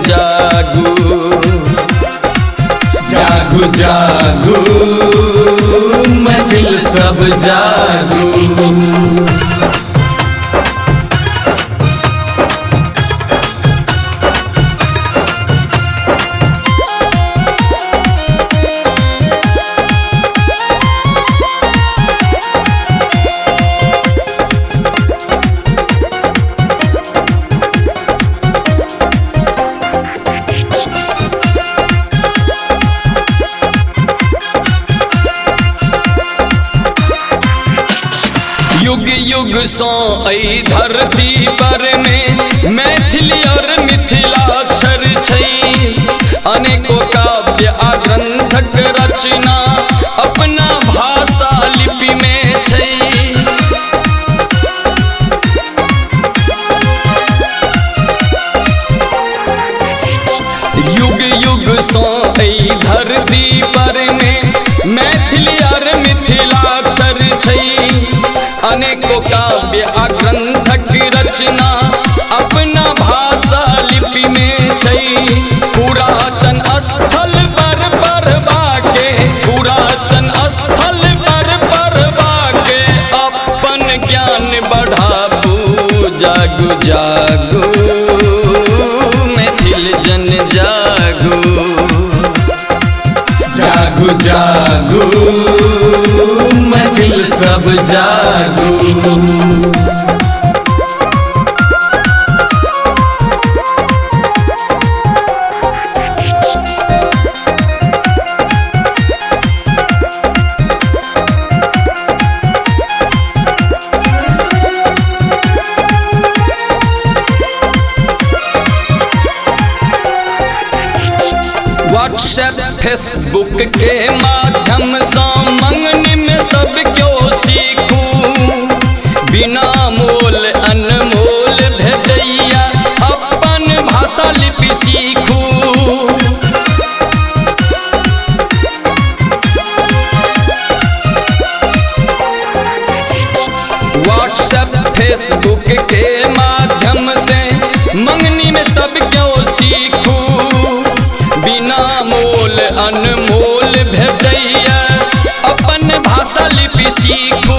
जागू। जागू जागू महफिल सब जागू। युग युग सो ऐ धरती पर में मैथिली और मिथिलाक्षर छै। अनेकों काव्य आ ग्रंथक रचना अपना भाषा लिपि में छै। युग युग सो ऐ धरती पर में मैथिली और मिथिलाक्षर छै। अनेकों काव्य आ ग्रंथक रचना अपना भाषा लिपि में छै। पुरातन स्थल पर बाके, पुरातन स्थल पर बाके अपन ज्ञान बढ़ाबू। जागू जागू मैथिल जन जागू। जागू जागू महफिल सब जागू। व्हाट्सएप फेसबुक के माध्यम से मंगनी में सब क्यों सीखू। बिना मोल अनमोल भेजैया अपन भाषा लिपि सीखू। व्हाट्सएप फेसबुक के माध्यम से मंगनी में सब क्यों सीखू। बिना मोल अनमोल भेजैया अपन भाषा लिपि सीखू।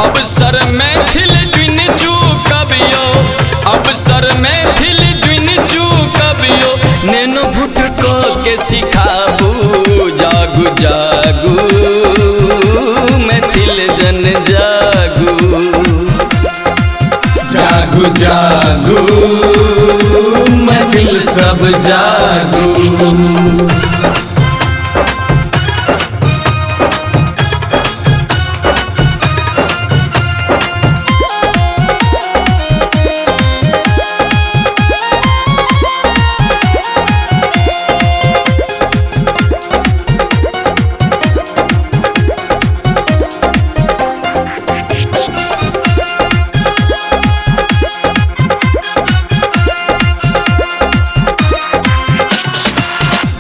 अवसर मैथिल द्विन चूकबियो, अवसर मैथिल द्विन चूकबियो। नैनो भुटको के सिखाबू। जागू जागू मैथिल जन जागू। जागू जागू महफिल सब जागू।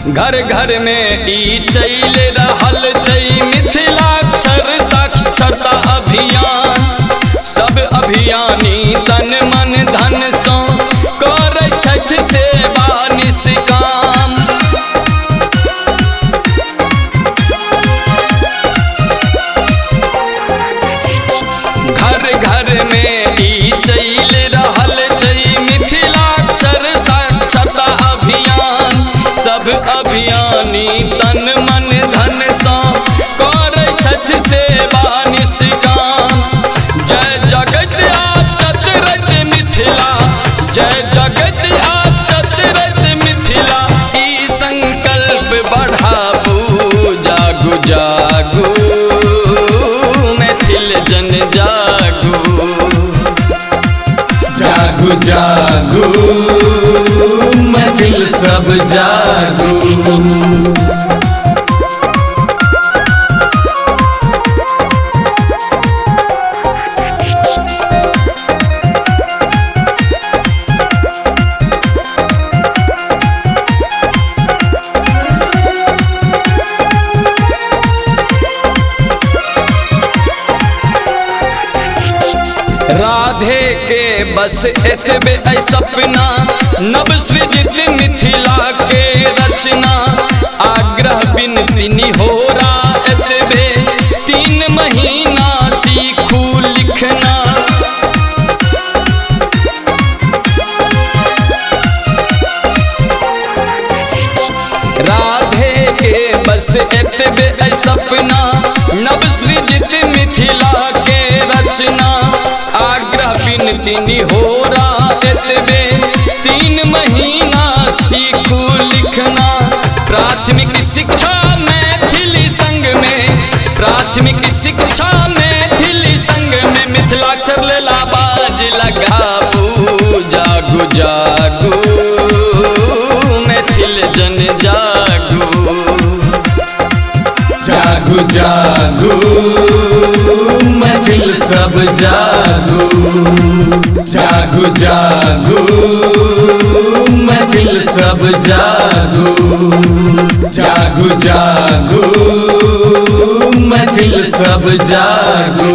घर घर में ई चल रहल छै मिथिलाक्षर साक्षरता अभियान। सब अभियानी तन मन धन सँ करै छथि सेवा निष्काम। घर घर में ई चल रहल छै मिथिलाक्षर साक्षरता अभियान। सब अभियानी तन मन धन सँ करै छथि सेवा निष्काम। जय जगत आ चतुरत मिथिला, जय जगत आ चतुरत मिथिला। ई संकल्प बढ़ाबू। जागू जागू मैथिल जन जागू। जागू जागू महफिल सब जागू। रात राधे के बस एतबे ऐ सपना नव सृजित मिथिला के रचना आग्रह बिनती निहोरा एतबे 3 महीना सीखू लिखना राधे के बस एतबे ऐ सपना नव सृजित मिथिला के रचना आग्रह बिनती निहोरा एतबे 3 महीना सीखू लिखना प्राथमिक शिक्षा मैथिली संग में प्राथमिक शिक्षा मैथिली संग में मिथिलाक्षर लेला बाज लगाबू जागू जागू मैथिल जन जागू जागू जागू मैथिल सब जागू जागू जागू मैथिल सब जागू जागू जागू मैथिल सब जागू।